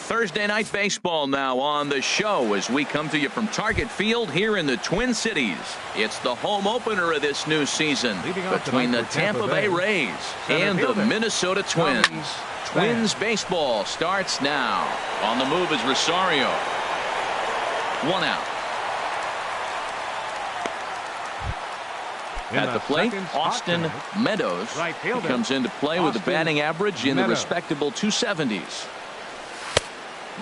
Thursday night baseball now on the show as we come to you from Target Field here in the Twin Cities. It's the home opener of this new season between the Tampa Bay Rays and the Minnesota Twins. Twins baseball starts now. On the move is Rosario. One out. At the plate, Austin Meadows. He comes into play with a batting average in the respectable 270s.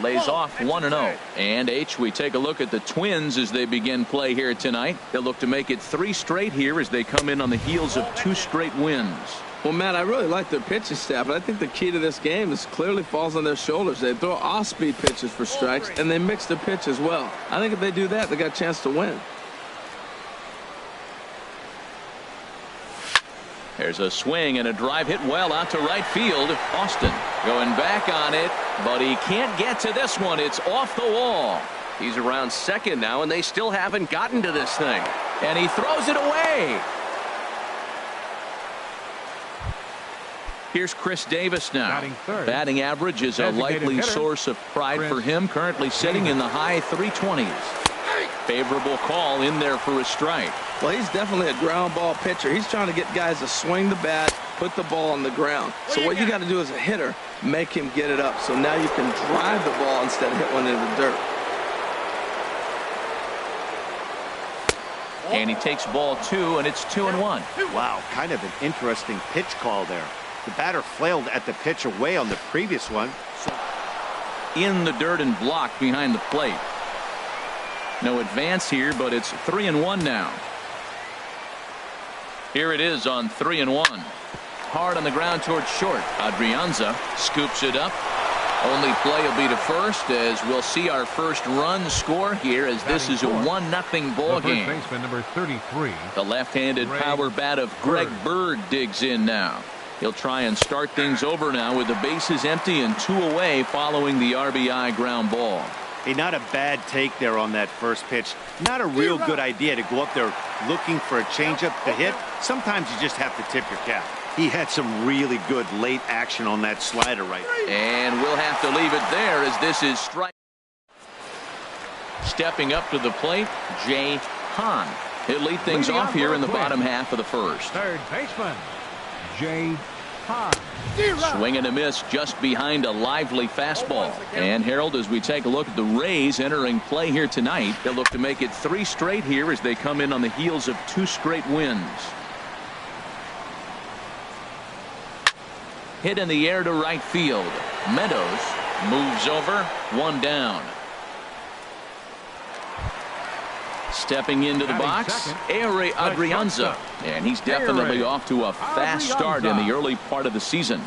Lays off 1-0. And H, we take a look at the Twins as they begin play here tonight. They'll look to make it 3 straight here as they come in on the heels of 2 straight wins. Well, Matt, I really like their pitching staff, but I think the key to this game is clearly falls on their shoulders. They throw off-speed pitches for strikes, and they mix the pitch as well. I think if they do that, they got a chance to win. There's a swing and a drive hit well out to right field. Austin going back on it, but he can't get to this one. It's off the wall. He's around second now, and they still haven't gotten to this thing. And he throws it away. Here's Chris Davis now. Batting average is a likely source of pride for him, currently sitting in the high 320s. Favorable call in there for a strike. Well, he's definitely a ground ball pitcher. He's trying to get guys to swing the bat, put the ball on the ground. So what you got to do as a hitter, make him get it up. So now you can drive the ball instead of hit one into the dirt. And he takes ball 2, and it's 2-1. Wow, kind of an interesting pitch call there. The batter flailed at the pitch away on the previous one. In the dirt and blocked behind the plate. No advance here, but it's 3-1 now. Here it is on 3-1. Hard on the ground towards short. Adrianza scoops it up. Only play will be to first as we'll see our first run score here as this is a 1-0 ball game. Baseman number 33. The left-handed power bat of Greg Bird digs in now. He'll try and start things over now with the bases empty and 2 away following the RBI ground ball. Hey, not a bad take there on that first pitch. Not a real good idea to go up there looking for a changeup to hit. Sometimes you just have to tip your cap. He had some really good late action on that slider right there. And we'll have to leave it there as this is strike. Stepping up to the plate, Jay Hahn. He'll lead things off here in the bottom half of the first. Third baseman, Jay Hahn. Swing and a miss just behind a lively fastball. And Harold, as we take a look at the Rays entering play here tonight, they'll look to make it 3 straight here as they come in on the heels of 2 straight wins. Hit in the air to right field. Meadows moves over, 1 down. Stepping into the box, Ehire Adrianza. And he's definitely off to a fast start in the early part of the season.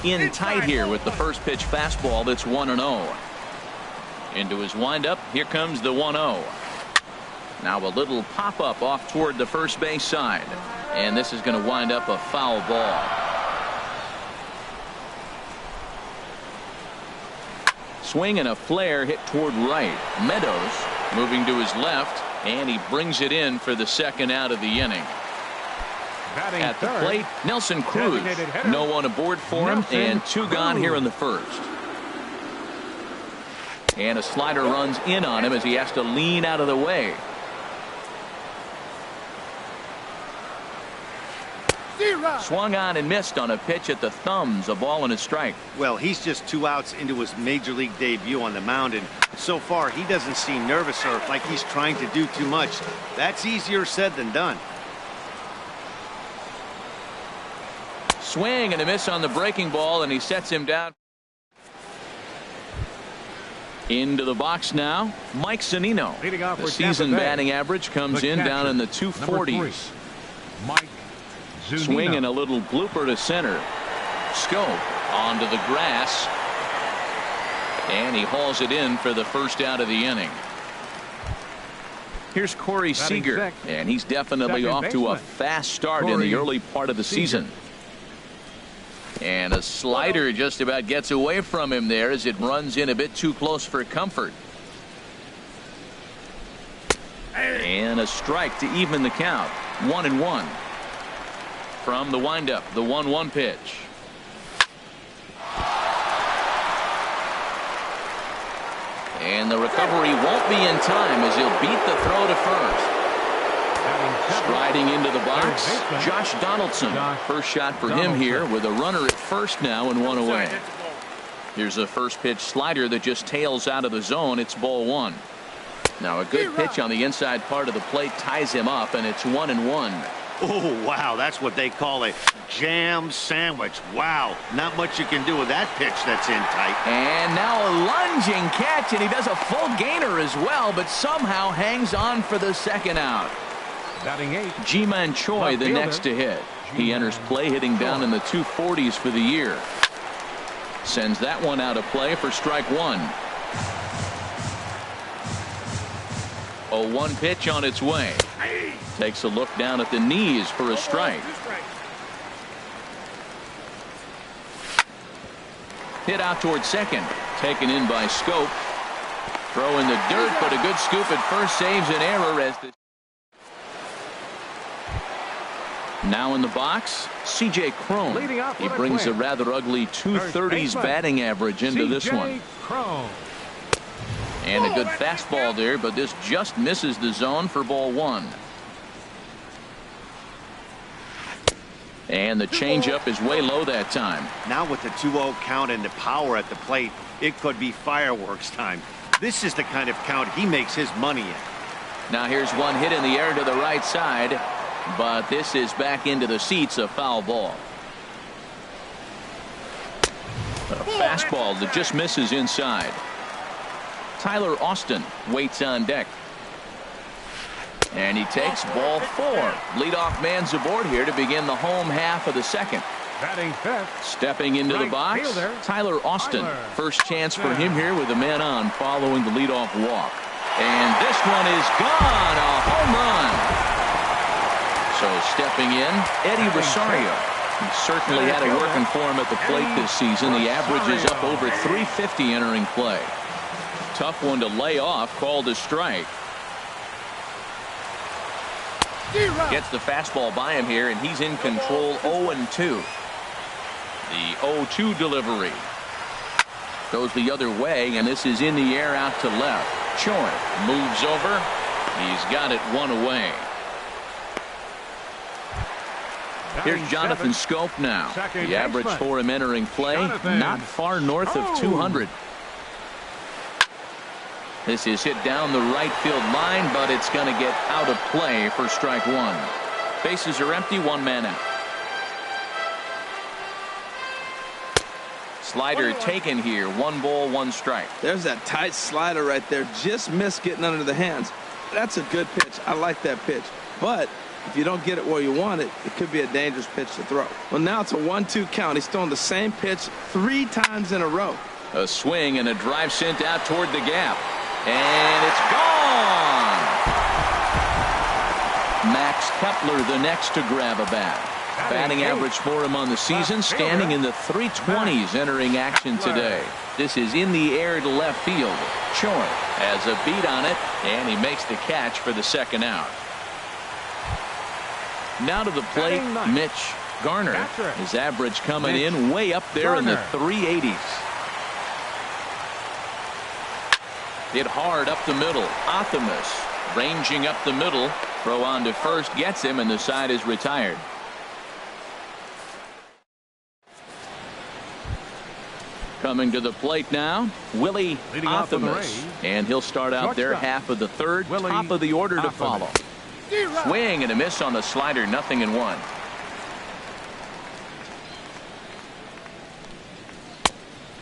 In tight here with the first pitch fastball that's 1-0. Into his windup, here comes the 1-0. Now a little pop-up off toward the first base side. And this is going to wind up a foul ball. Swing and a flare hit toward right. Meadows moving to his left, and he brings it in for the second out of the inning. At the plate, Nelson Cruz. No one aboard for him, and 2 gone here in the first. And a slider runs in on him as he has to lean out of the way. Swung on and missed on a pitch at the thumbs, a ball and a strike. Well, he's just 2 outs into his major league debut on the mound, and so far he doesn't seem nervous or like he's trying to do too much. That's easier said than done. Swing and a miss on the breaking ball, and he sets him down. Into the box now, Mike Zunino. The season batting average comes in down in the 240s. Mike Zunino. Swing and a little blooper to center. Scope onto the grass. And he hauls it in for the first out of the inning. Here's Corey Seager. And he's definitely off to a fast start in the early part of the season. And a slider just about gets away from him there as it runs in a bit too close for comfort. And a strike to even the count. 1-1. From the windup, the 1-1 pitch. And the recovery won't be in time as he'll beat the throw to first. Striding into the box, Josh Donaldson. First shot for him here with a runner at first now and one away. Here's a first pitch slider that just tails out of the zone. It's ball one. Now a good pitch on the inside part of the plate ties him up, and it's 1-1. Oh, wow, that's what they call a jam sandwich. Wow, not much you can do with that pitch that's in tight. And now a lunging catch, and he does a full gainer as well, but somehow hangs on for the second out. Ji-Man Choi the next to hit. He enters play hitting down in the 240s for the year. Sends that one out of play for strike one. 0-1 pitch on its way. Takes a look down at the knees for a strike. Hit out towards second. Taken in by Scope. Throw in the dirt, but a good scoop at first saves an error as the now in the box, C.J. Cron. He brings a rather ugly 230s batting average into this one. And a good fastball there, but this just misses the zone for ball one. And the changeup is way low that time. Now with the 2-0 count and the power at the plate, it could be fireworks time. This is the kind of count he makes his money in. Now here's one hit in the air to the right side. But this is back into the seats, a foul ball. A fastball that just misses inside. Tyler Austin waits on deck. And he takes ball four. Leadoff man's aboard here to begin the home half of the second. Stepping into the box, Tyler Austin. First chance for him here with a man on following the leadoff walk. And this one is gone, a home run. So stepping in, Eddie Rosario. He certainly had it working for him at the plate this season. The average is up over 350 entering play. Tough one to lay off, called a strike. Gets the fastball by him here, and he's in control 0-2. The 0-2 delivery. Goes the other way, and this is in the air out to left. Choi moves over. He's got it one away. Here's Jonathan Scope now. The average for him entering play, not far north of 200. This is hit down the right field line, but it's going to get out of play for strike one. Bases are empty, one man out. Slider taken here, 1 ball, 1 strike. There's that tight slider right there. Just missed getting under the hands. That's a good pitch. I like that pitch. But if you don't get it where you want it, it could be a dangerous pitch to throw. Well, now it's a 1-2 count. He's throwing the same pitch 3 times in a row. A swing and a drive sent out toward the gap. And it's gone. Max Kepler the next to grab a bat. Batting average for him on the season standing in the 320s entering action today. This is in the air to left field. Choi has a beat on it, and he makes the catch for the second out. Now to the plate, Mitch Garner. His average coming in way up there in the 380s. Hit hard up the middle. Optimus ranging up the middle. Throw on to first gets him, and the side is retired. Coming to the plate now, Willie Optimus. And he'll start out their half of the third. Top of the order to follow. Swing and a miss on the slider, 0-1.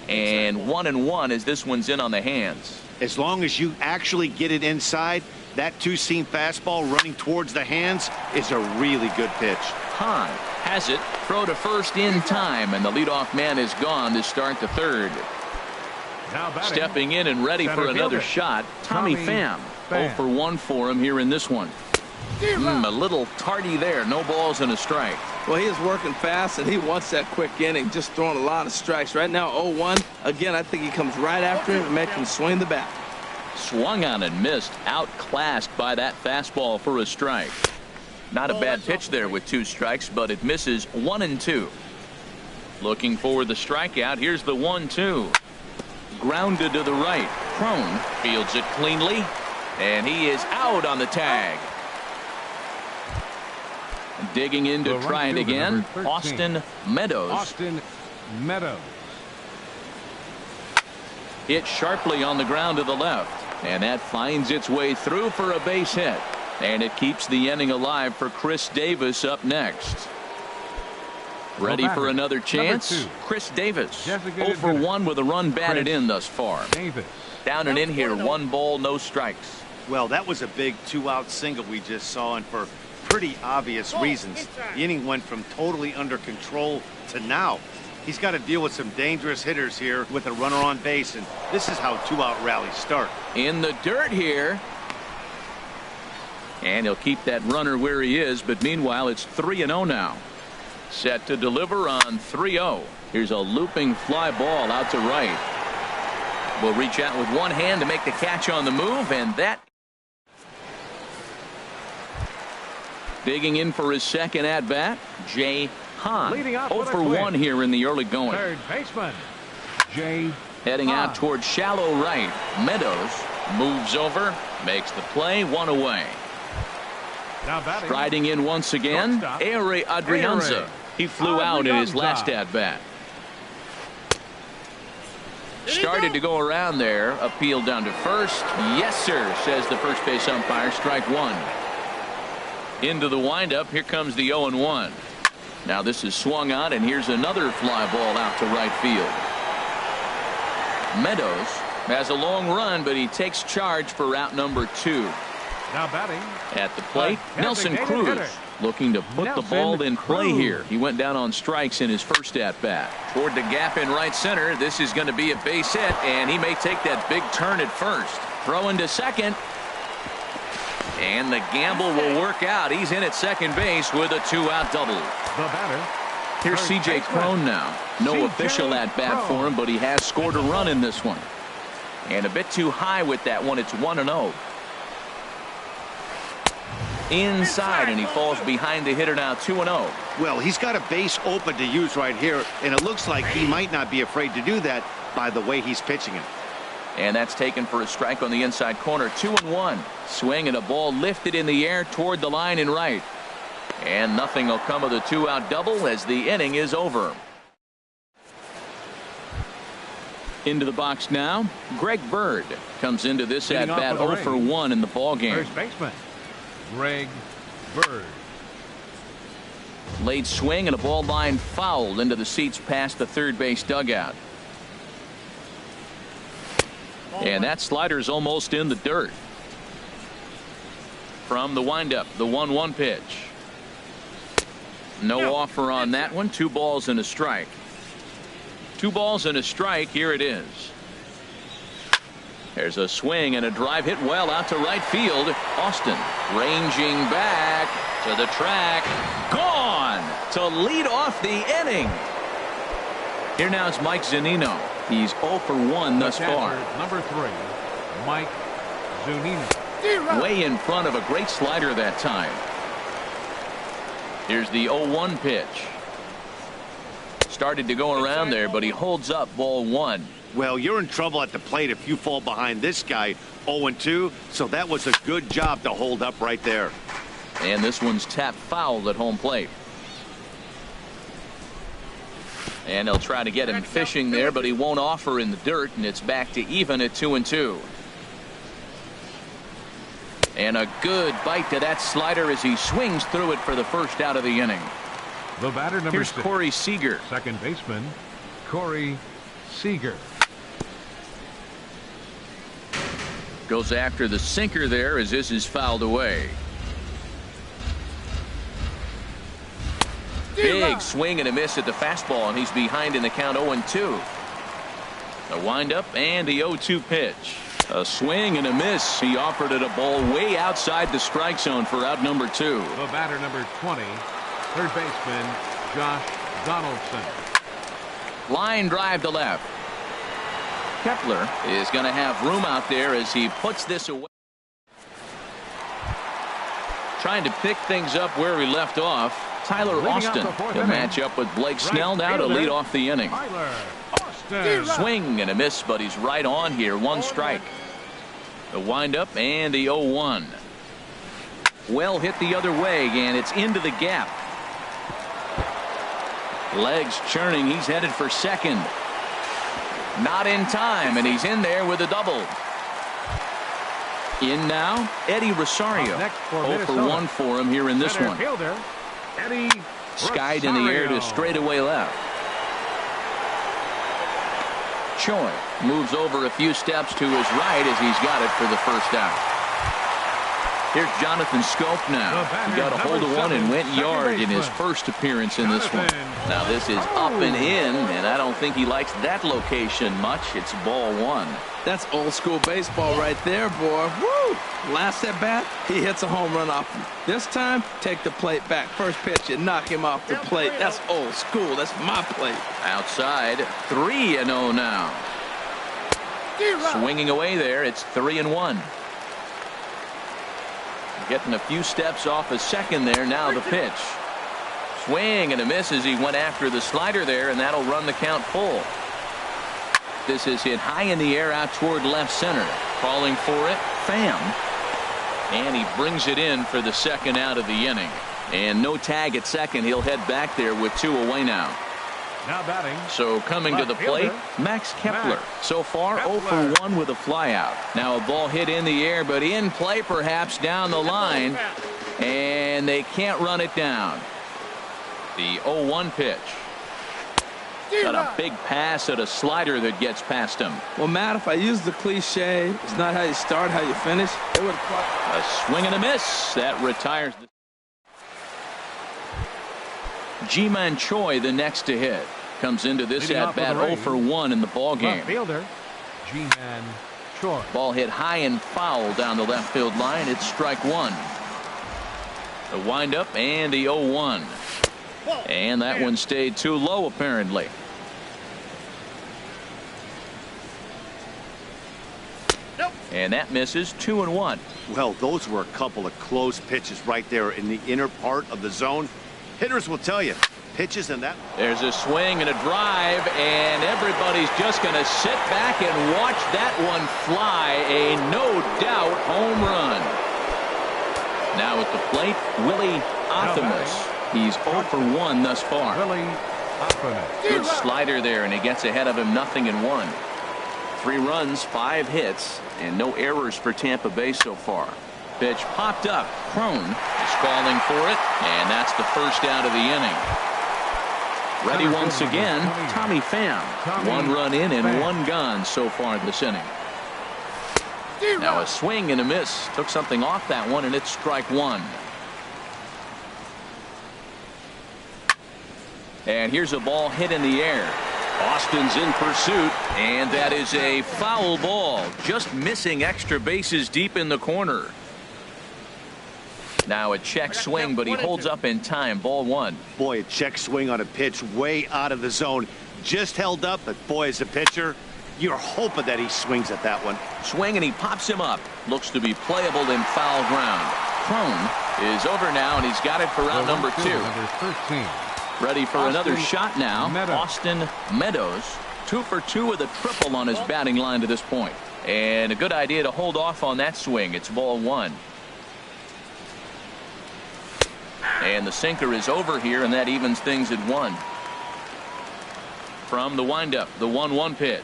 And 1-1 as this one's in on the hands. As long as you actually get it inside, that two-seam fastball running towards the hands is a really good pitch. Hahn has it. Throw to first in time, and the leadoff man is gone to start the third. Stepping in and ready for another shot, Tommy Pham. 0-for-1 for him here in this one. A little tardy there. No balls and a strike. Well, he is working fast, and he wants that quick inning. Just throwing a lot of strikes. Right now, 0-1. Again, I think he comes right after him and makes him swing the bat. Swung on and missed. Outclassed by that fastball for a strike. Not a bad pitch there with 2 strikes, but it misses 1-2. Looking for the strikeout. Here's the 1-2. Grounded to the right. Cron fields it cleanly, and he is out on the tag. Digging in to try it again, Austin Meadows. Austin Meadows. Hit sharply on the ground to the left, and that finds its way through for a base hit. And it keeps the inning alive for Chris Davis up next. Ready for another chance? Chris Davis, 0 for 1 with a run batted in thus far. Down and in here, 1 ball, no strikes. Well, that was a big 2-out single we just saw, and for pretty obvious reasons. The inning went from totally under control to now. He's got to deal with some dangerous hitters here with a runner on base, and this is how 2-out rallies start. In the dirt here. And he'll keep that runner where he is, but meanwhile it's 3-0 now. Set to deliver on 3-0. Here's a looping fly ball out to right. Will reach out with one hand to make the catch on the move, and that. Digging in for his second at bat, Jay Hahn. 0 for 1 here in the early going. Third baseman, Jay Heading Hahn. out toward shallow right. Meadows moves over, makes the play, 1 away. Now batting. Striding in once again, Ehire Adrianza. He flew out in his last at bat. Started to go around there. Appeal down to first. Yes, sir, says the first base umpire. Strike 1. Into the windup. Here comes the 0-1. Now this is swung on, and here's another fly ball out to right field. Meadows has a long run, but he takes charge for route number 2. Now batting. At the plate, Nelson Cruz looking to put the ball in play here. He went down on strikes in his first at bat. Toward the gap in right center. This is going to be a base hit, and he may take that big turn at first. Throwing to second. And the gamble will work out. He's in at second base with a 2-out double. The batter. Here's C.J. Cron now. No official at bat for him, but he has scored a run in this one. And a bit too high with that one. It's 1-0. Inside, and he falls behind the hitter now, 2-0. Well, he's got a base open to use right here, and it looks like he might not be afraid to do that by the way he's pitching it. And that's taken for a strike on the inside corner. 2-1. Swing and a ball lifted in the air toward the line in right. And nothing will come of the 2-out double as the inning is over. Into the box now, Greg Bird comes into this at bat 0 for 1 in the ball game. First baseman, Greg Bird. Late swing and a ball line fouled into the seats past the third base dugout. And that slider's almost in the dirt. From the windup, the 1-1 pitch. No offer on that one. 2 balls and a strike. 2 balls and a strike. Here it is. There's a swing and a drive hit well out to right field. Austin ranging back to the track. Gone to lead off the inning. Here now is Mike Zunino. He's 0 for 1 thus far. Number 3, Mike Zunino. Way in front of a great slider that time. Here's the 0-1 pitch. Started to go around there, but he holds up ball 1. Well, you're in trouble at the plate if you fall behind this guy 0-2, so that was a good job to hold up right there. And this one's tapped foul at home plate. And they'll try to get him fishing there, but he won't offer in the dirt, and it's back to even at 2-2. And a good bite to that slider as he swings through it for the first out of the inning. The batter number Here's 6. Corey Seager. Second baseman, Corey Seager. Goes after the sinker there as this is fouled away. Big swing and a miss at the fastball, and he's behind in the count 0-2. The windup and the 0-2 pitch. A swing and a miss. He offered it a ball way outside the strike zone for out number 2. The batter number 20, third baseman, Josh Donaldson. Line drive to left. Kepler is going to have room out there as he puts this away. Trying to pick things up where we left off. Tyler Austin. He'll match up with Blake Snell now to lead off the inning. Swing and a miss, but he's right on here. One strike. The windup and the 0-1. Well hit the other way, and it's into the gap. Legs churning. He's headed for second. Not in time, and he's in there with a double. In now, Eddie Rosario. 0 for 1 for him here in this one. Skied in the air to straightaway left. Choi moves over a few steps to his right as he's got it for the first out. Here's Jonathan Scope now. He got a hold of one and went yard in his first appearance in this one. Now this is up and in, and I don't think he likes that location much. It's ball 1. That's old school baseball right there, boy. Woo! Last at bat, he hits a home run off him. This time, take the plate back. First pitch, you knock him off the plate. That's old school. That's my plate. Outside, 3-0 now. Swinging away there, it's 3-1. Getting a few steps off a second there. Now the pitch. Swing and a miss as he went after the slider there, and that'll run the count full. This is hit high in the air out toward left center. Calling for it, Pham. And he brings it in for the second out of the inning. And no tag at second. He'll head back there with 2 away now. Now batting. So coming to the plate, Max Kepler. So far 0 for 1 with a flyout. Now a ball hit in the air, but in play perhaps down the line. And they can't run it down. The 0-1 pitch. Got a big pass at a slider that gets past him. Well, Matt, if I use the cliche, it's not how you start, how you finish. It would. A swing and a miss. That retires the. Ji-Man Choi, the next to hit, comes into this at bat 0 for 1 in the ball game. Fielder, Ji-Man Choi. Ball hit high and foul down the left field line. It's strike 1. The windup and the 0-1. And that one stayed too low apparently. And that misses. 2-1. Well, those were a couple of close pitches right there in the inner part of the zone. Hitters will tell you, pitches in that. There's a swing and a drive, and everybody's just going to sit back and watch that one fly. A no doubt home run. Now at the plate, Willie Athamas. He's 0 for 1 thus far. Good slider there, and he gets ahead of him. 0-1. 3 runs, 5 hits, and no errors for Tampa Bay so far. Pitch popped up. Crone is calling for it, and that's the first out of the inning. Ready once again, Tommy Pham. 1 run in and 1 gone so far this inning. Now a swing and a miss. Took something off that one, and it's strike 1. And here's a ball hit in the air. Austin's in pursuit, and that is a foul ball. Just missing extra bases deep in the corner. Now a check swing, but he holds up in time. Ball 1. Boy, a check swing on a pitch way out of the zone. Just held up, but boy, as a pitcher, you're hoping that he swings at that one. Swing, and he pops him up. Looks to be playable in foul ground. Crone is over now, and he's got it for round number 2. Number 13. Ready for another shot now. Austin Meadows. 2 for 2 with a triple on his batting line to this point. And a good idea to hold off on that swing. It's ball 1. And the sinker is over here, and that evens things at 1. From the windup, the 1-1 pitch.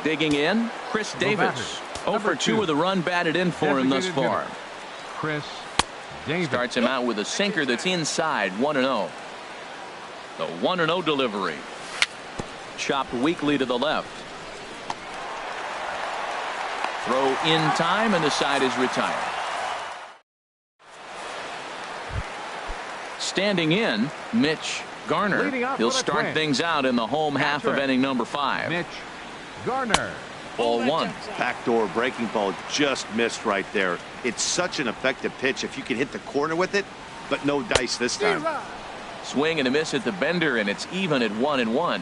Digging in, Chris Davis. 0 for 2 with a run batted in for him thus far. Chris Davis starts him out with a sinker that's inside. 1-0. The 1-0 delivery. Chopped weakly to the left. Throw in time, and the side is retired. Standing in, Mitch Garner. He'll start things out in the home half of inning number 5. Mitch Garner. Ball 1. Backdoor breaking ball just missed right there. It's such an effective pitch if you can hit the corner with it, but no dice this time. Swing and a miss at the bender, and it's even at 1-1.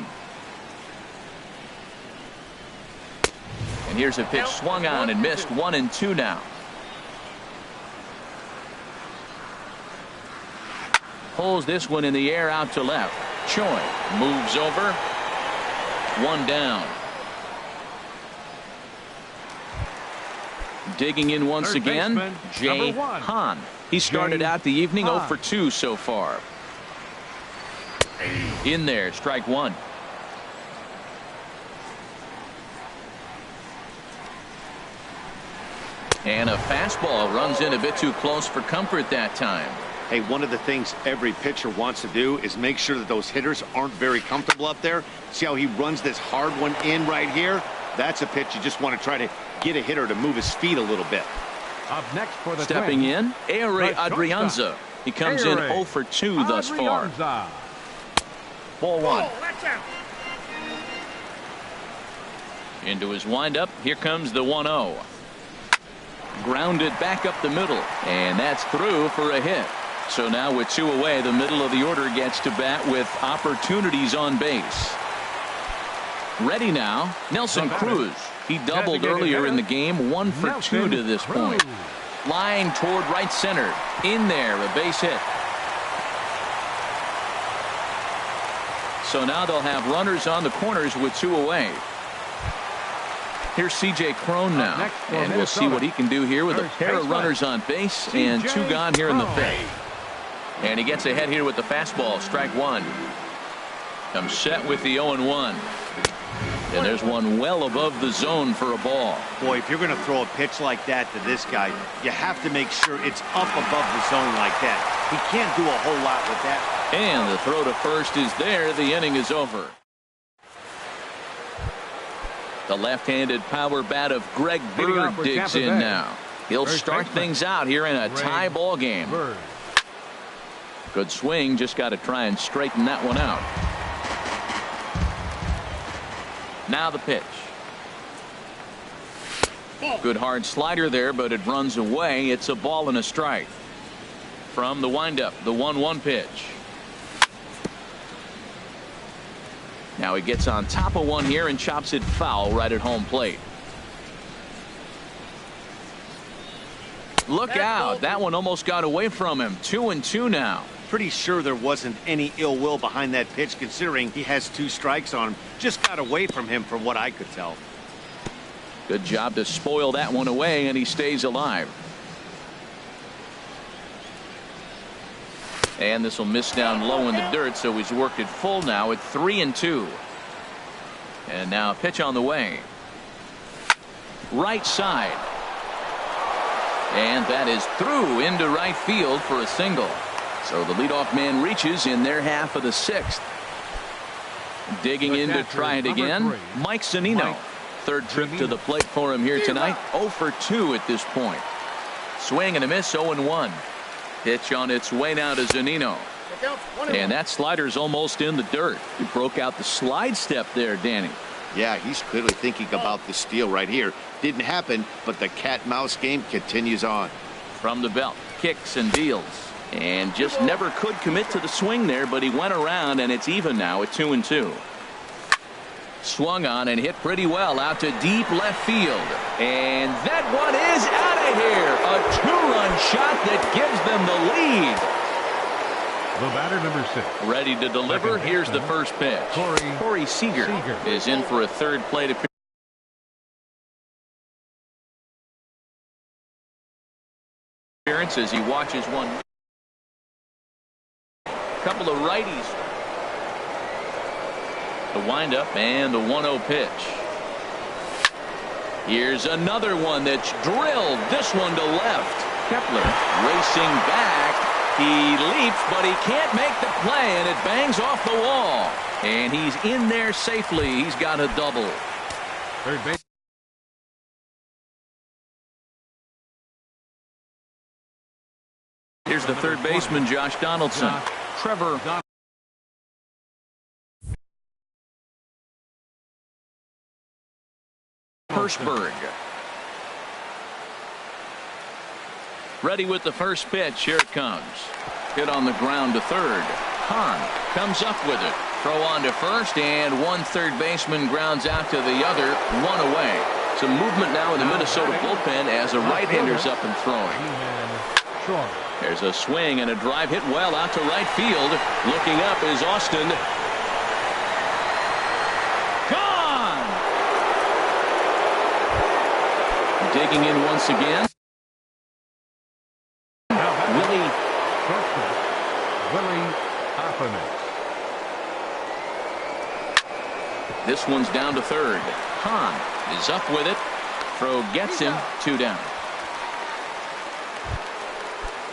And here's a pitch swung on and missed. 1-2 now. Pulls this one in the air out to left. Choi moves over. One down. Digging in once again, Jay Han. He started out the evening 0 for 2 so far. In there, strike one. And a fastball runs in a bit too close for comfort that time. Hey, one of the things every pitcher wants to do is make sure that those hitters aren't very comfortable up there. See how he runs this hard one in right here? That's a pitch you just want to try to get a hitter to move his feet a little bit. Up next for the Stepping Twins, in, Aire Adrianza. He comes in 0 for 2 thus far. Ball one. Into his windup. Here comes the 1-0. Grounded back up the middle, and that's through for a hit. So now with 2 away, the middle of the order gets to bat with opportunities on base. Ready now, Nelson Cruz. He doubled earlier in the game, 1 for 2 to this point. Line toward right center. In there, a base hit. So now they'll have runners on the corners with 2 away. Here's C.J. Cron now, and we'll see what he can do here with a pair of runners on base and 2 gone here in the 5th. And he gets ahead here with the fastball, strike one. Comes set with the 0-1. And there's one well above the zone for a ball. Boy, if you're going to throw a pitch like that to this guy, you have to make sure it's up above the zone like that. He can't do a whole lot with that. And the throw to first is there. The inning is over. The left-handed power bat of Greg Bird digs in now. He'll start things out here in a tie ball game. Good swing, just got to try and straighten that one out. Now the pitch. Good hard slider there, but it runs away. It's a ball and a strike. From the windup, the 1-1 pitch. Now he gets on top of one here and chops it foul right at home plate. Look out. That one almost got away from him. 2-2 now. Pretty sure there wasn't any ill will behind that pitch, considering he has 2 strikes on him. Just got away from him from what I could tell. Good job to spoil that one away, and he stays alive. And this will miss down low in the dirt, so he's worked it full now at 3-2. And now a pitch on the way. Right side. And that is through into right field for a single. So the leadoff man reaches in their half of the 6th. Digging in to try it again, Mike Zunino. Third trip to the plate for him here tonight. 0 for 2 at this point. Swing and a miss, 0-1. Pitch on its way now to Zunino. And that slider's almost in the dirt. He broke out the slide step there, Danny. Yeah, he's clearly thinking about the steal right here. Didn't happen, but the cat-mouse game continues on. From the belt, kicks and deals. And just never could commit to the swing there, but he went around, and it's even now at 2-2. Swung on and hit pretty well out to deep left field. And that one is out of here. A 2-run shot that gives them the lead. The batter, number 6. Ready to deliver. Here's the first pitch. Corey Seager is in for a third plate appearance as he watches one. Couple of righties. The windup and the 1-0 pitch. Here's another one that's drilled. This one to left. Kepler racing back. He leaps, but he can't make the play, and it bangs off the wall. And he's in there safely. He's got a double. Third base. Here's the third baseman, Josh Donaldson. Trevor Hirschberg. Ready with the first pitch. Here it comes. Hit on the ground to third. Hahn comes up with it. Throw on to first, and one third baseman grounds out to the other, one away. Some movement now in the Minnesota bullpen as a right-hander's up and throwing. There's a swing and a drive hit well out to right field. Looking up is Austin. Gone! Digging in once again. Willie Hoffman. This one's down to third. Hahn is up with it. Throw gets him, 2 down.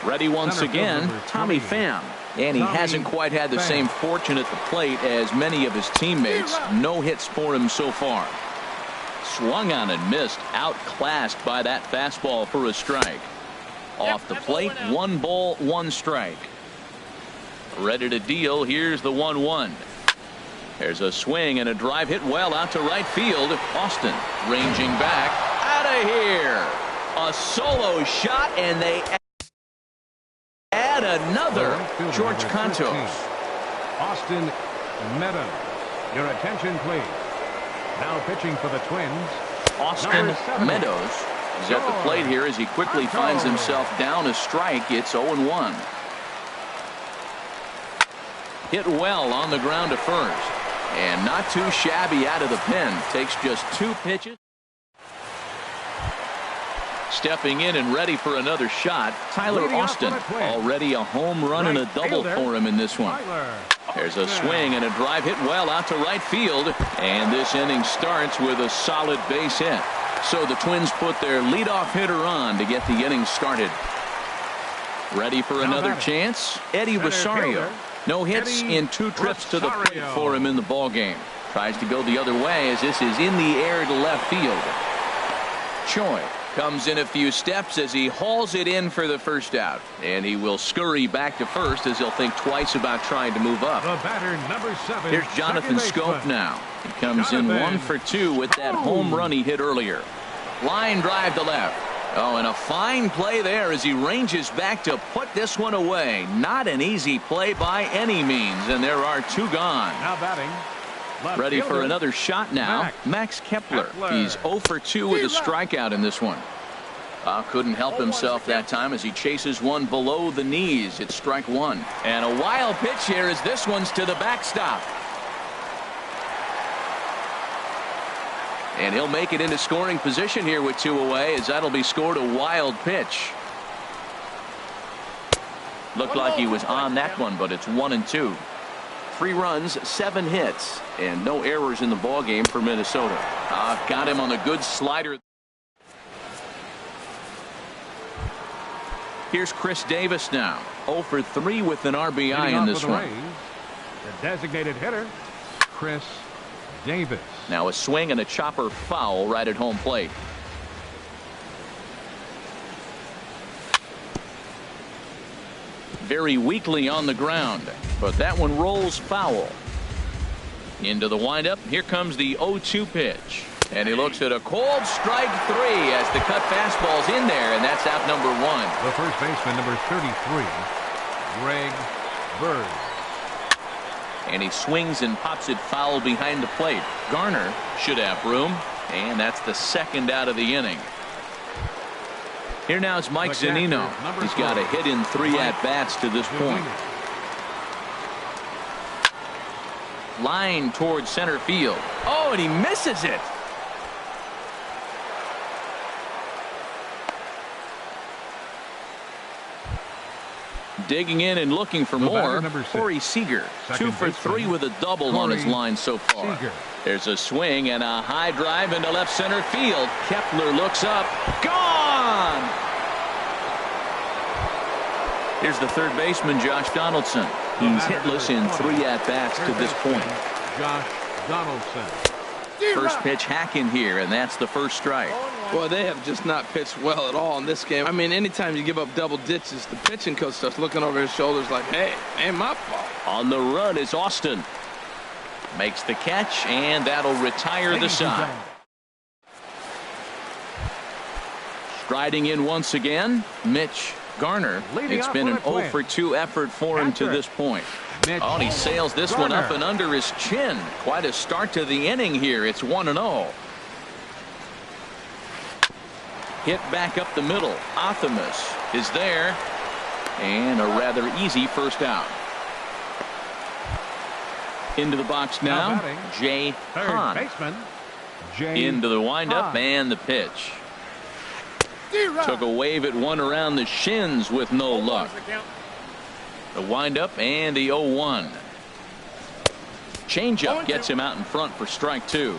Ready once again, Tommy Pham. And he hasn't quite had the same fortune at the plate as many of his teammates. No hits for him so far. Swung on and missed, outclassed by that fastball for a strike. Off the plate, 1 ball, 1 strike. Ready to deal. Here's the 1-1. There's a swing and a drive hit well out to right field. Austin ranging back. Out of here. A solo shot, and they add another. George Cantos. Austin Meadows. Your attention, please. Now pitching for the Twins. Austin Meadows is at the plate here as he quickly finds himself down a strike. It's 0-1. Hit well on the ground to first. And not too shabby out of the pen. Takes just 2 pitches. Stepping in and ready for another shot, Tyler Austin. Already a home run and a double for him in this one. There's a swing and a drive hit well out to right field. And this inning starts with a solid base hit. So the Twins put their leadoff hitter on to get the inning started. Ready for another chance? Eddie Rosario. No hits in 2 trips to the plate for him in the ballgame. Tries to go the other way as this is in the air to left field. Choi comes in a few steps as he hauls it in for the first out. And he will scurry back to first as he'll think twice about trying to move up. The batter, number 7. Here's Jonathan Scope now. He comes in 1 for 2 with that home run he hit earlier. Line drive to left. Oh, and a fine play there as he ranges back to put this one away. Not an easy play by any means, and there are 2 gone. Now batting. Ready for another shot now. Max Kepler. He's 0 for 2 with a strikeout in this one. Couldn't help himself that time as he chases one below the knees. It's strike 1. And a wild pitch here as this one's to the backstop. And he'll make it into scoring position here with 2 away as that'll be scored a wild pitch. Looked like he was on that one, but it's 1-2. 3 runs, 7 hits, and no errors in the ballgame for Minnesota. Got him on a good slider. Here's Chris Davis now. 0 for 3 with an RBI in this one. The designated hitter, Chris Davis. Now a swing and a chopper foul right at home plate. Very weakly on the ground, but that one rolls foul. Into the windup. Here comes the 0-2 pitch. And he looks at a cold strike 3 as the cut fastball's in there, and that's out number 1. The first baseman, number 33, Greg Bird. And he swings and pops it foul behind the plate. Garner should have room, and that's the 2nd out of the inning. Here now is Mike Zunino. He's got a hit in 3 at-bats to this point. Line towards center field. Oh, and he misses it. Digging in and looking for more. Corey Seager, 2 for 3 with a double on his line so far. There's a swing and a high drive into left center field. Kepler looks up. Gone! Here's the third baseman, Josh Donaldson. He's hitless in 3 at-bats to this point. Josh Donaldson. First pitch hack in here, and that's the first strike. Well, they have just not pitched well at all in this game. I mean, anytime you give up double ditches, the pitching coach starts looking over his shoulders like, hey, ain't my fault. On the run is Austin. Makes the catch, and that'll retire the side. Striding in once again, Mitch Garner. It's been an 0 for 2 effort for him to this point. Oh, and he sails this one up and under his chin. Quite a start to the inning here. It's 1-0. Hit back up the middle. Optimus is there. And a rather easy first out. Into the box now. Jay Hahn. Into the windup and the pitch. Took a wave at one around the shins with no luck. The windup and the 0-1. Changeup gets him out in front for strike two.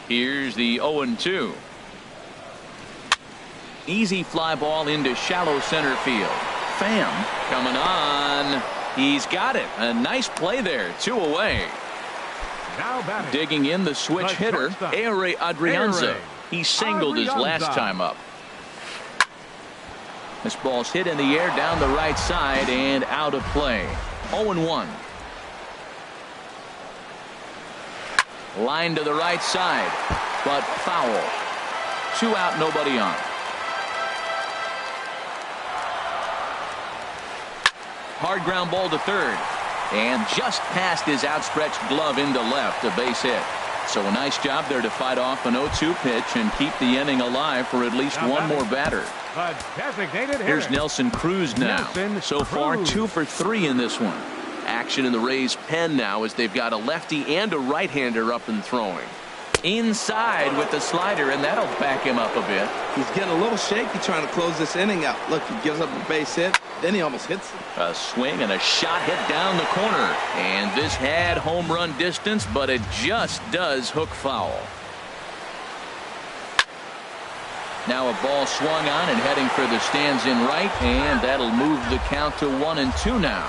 Here's the 0-2. Easy fly ball into shallow center field. Pham coming on. He's got it. A nice play there. 2 away. Digging in the switch hitter, Ehire Adrianza. He singled his last time up. This ball's hit in the air down the right side and out of play. 0-1. Line to the right side, but foul. 2 out, nobody on. Hard ground ball to third. And just past his outstretched glove into left, a base hit. So a nice job there to fight off an 0-2 pitch and keep the inning alive for at least one more batter. Here's Nelson Cruz now. So far 2 for 3 in this one. Action in the Rays' pen now as they've got a lefty and a right-hander up and throwing. Inside with the slider, and that'll back him up a bit. He's getting a little shaky trying to close this inning out. Look, he gives up a base hit, then he almost hits it. A swing and a shot hit down the corner. And this had home run distance, but it just does hook foul. Now a ball swung on and heading for the stands in right, and that'll move the count to 1-2 now.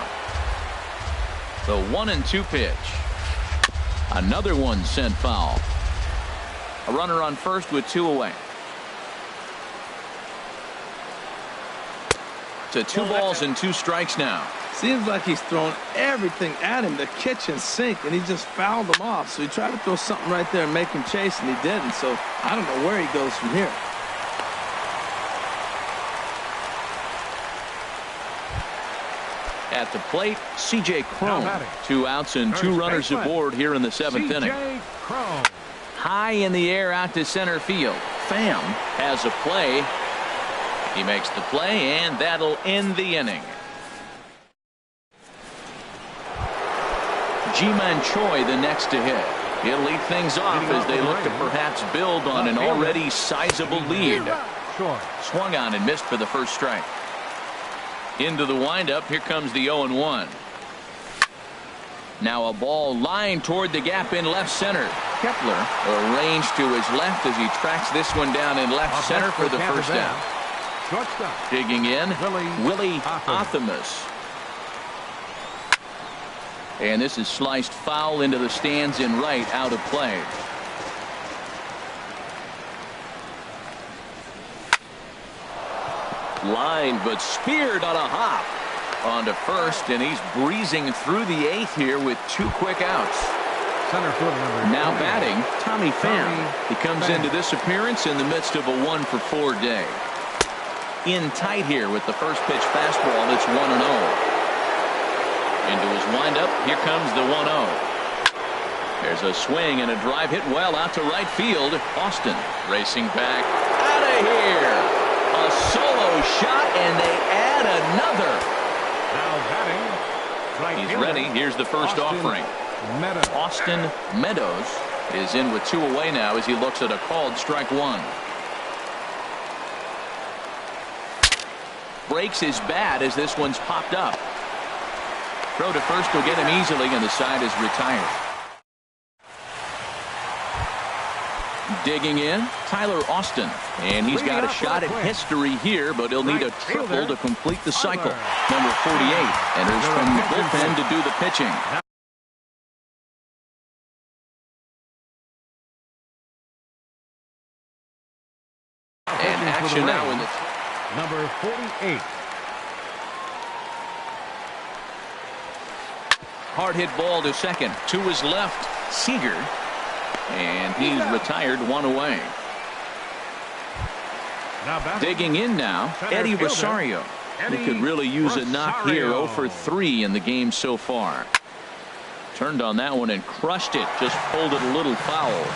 The 1-2 pitch. Another one sent foul. A runner on first with 2 away. To 2 balls and 2 strikes now. Seems like he's thrown everything at him, the kitchen sink, and he just fouled them off. So he tried to throw something right there and make him chase, and he didn't. So I don't know where he goes from here. At the plate, C.J. Cron. 2 outs and 2 runners aboard here in the 7th inning. High in the air out to center field. Pham has a play. He makes the play, and that'll end the inning. Ji-Man Choi the next to hit. He'll lead things off as they look to perhaps build on an already sizable lead. Swung on and missed for the first strike. Into the windup. Here comes the 0-1. Now a ball lined toward the gap in left center. Kepler arranged to his left as he tracks this one down in left center for the first down. Digging in, Willie Optimus. And this is sliced foul into the stands in right, out of play. Line, but speared on a hop. On to first, and he's breezing through the 8th here with 2 quick outs. Now batting, Tommy Pham. He comes into this appearance in the midst of a 1-for-4 day. In tight here with the first pitch fastball. It's 1-0. Into his windup. Here comes the 1-0. There's a swing and a drive hit well out to right field. Austin racing back. Out of here. A solo shot, and they add another. He's ready. Here's the first offering. Austin Meadows is in with 2 away now as he looks at a called strike 1. Breaks his bat as this one's popped up. Throw to first will get him easily, and the side is retired. Digging in, Tyler Austin. And he's got a shot at history here, but he'll need a triple to complete the cycle. Number 48 enters from the bullpen to do the pitching. And action now in the number 48. hard hit ball to second. To his left, Seager. And he's retired, 1 away. Digging in now, Eddie Rosario. He could really use a knock here. 0 for 3 in the game so far. Turned on that one and crushed it. Just pulled it a little foul.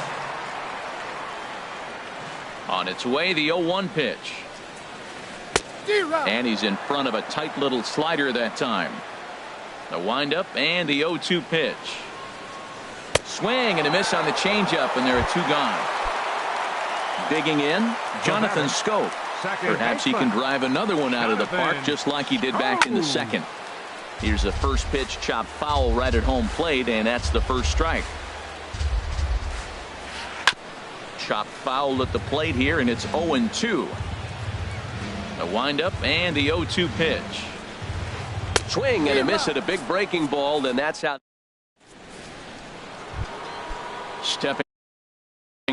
On its way, the 0-1 pitch. And he's in front of a tight little slider that time. The windup and the 0-2 pitch. Swing and a miss on the changeup, and there are 2 gone. Digging in, Jonathan Scope. Perhaps he can drive another one out of the park just like he did back in the second. Here's the first pitch, chopped foul right at home plate, and that's the first strike. Chopped foul at the plate here, and it's 0-2. The windup and the 0-2 pitch. Swing and a miss at a big breaking ball, and that's out. Stepping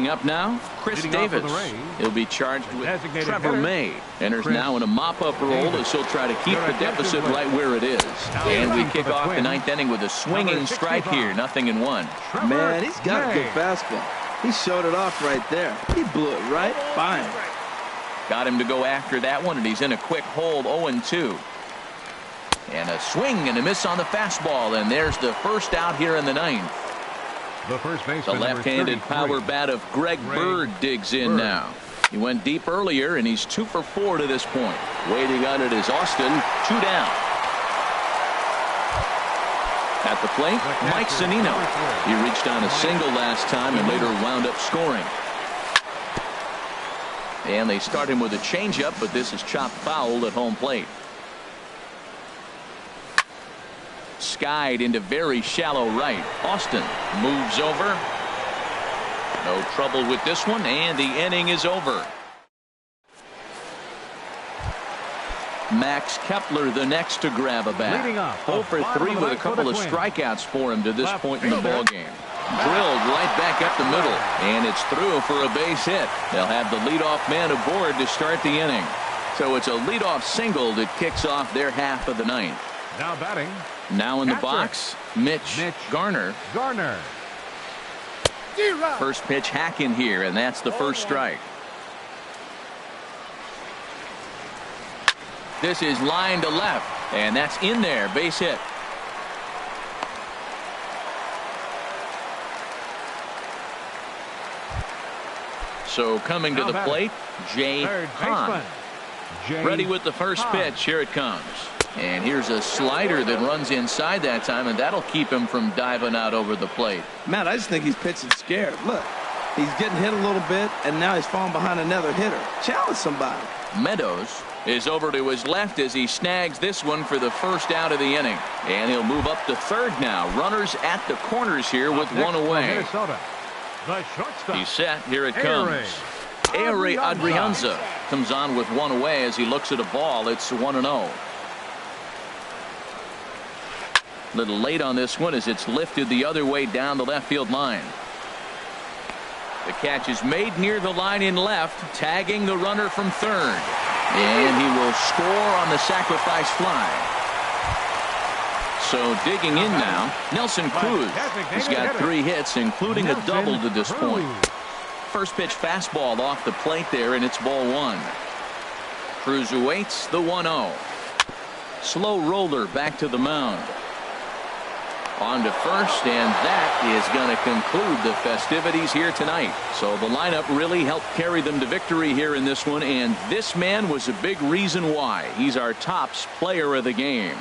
up now, Chris Davis. He'll be charged with Trevor May. Enters now in a mop-up role as he'll try to keep the deficit right where it is. And we kick off the 9th inning with a swinging strike here. 0-1. Man, he's got a good fastball. He showed it off right there. He blew it right by him. Got him to go after that one, and he's in a quick hold. 0-2. And a swing and a miss on the fastball, and there's the first out here in the 9th. The left-handed power bat of Greg Bird digs in now. He went deep earlier, and he's 2 for 4 to this point. Waiting on it is Austin. 2 down. At the plate, Mike Zunino. He reached on a single last time and later wound up scoring. And they start him with a changeup, but this is chopped foul at home plate. Skied into very shallow right. Austin moves over. No trouble with this one, and the inning is over. Max Kepler the next to grab a bat. 0 for 3 with a couple of strikeouts for him to this point in the ballgame. Drilled right back up the middle, and it's through for a base hit. They'll have the leadoff man aboard to start the inning. So it's a leadoff single that kicks off their half of the 9th. Now batting. Now in the box, Mitch Garner. First pitch hack in here, and that's the first strike. This is line to left, and that's in there. Base hit. So coming to the plate, Jay Hahn. Ready with the first pitch. Here it comes. And here's a slider that runs inside that time, and that'll keep him from diving out over the plate. Matt, I just think he's pitching scared. Look, he's getting hit a little bit, and now he's falling behind another hitter. Challenge somebody. Meadows is over to his left as he snags this one for the first out of the inning. And he'll move up to third now. Runners at the corners here with one away. He's set. Here it comes. Ehire Adrianza comes on with one away as he looks at a ball. It's 1-0. Little late on this one as it's lifted the other way down the left field line. The catch is made near the line in left, tagging the runner from third. And he will score on the sacrifice fly. So digging in now, Nelson Cruz. He's got 3 hits, including a double to this point. First pitch fastball off the plate there, and it's ball 1. Cruz awaits the 1-0. Slow roller back to the mound. On to first, and that is going to conclude the festivities here tonight. So the lineup really helped carry them to victory here in this one, and this man was a big reason why. He's our tops player of the game.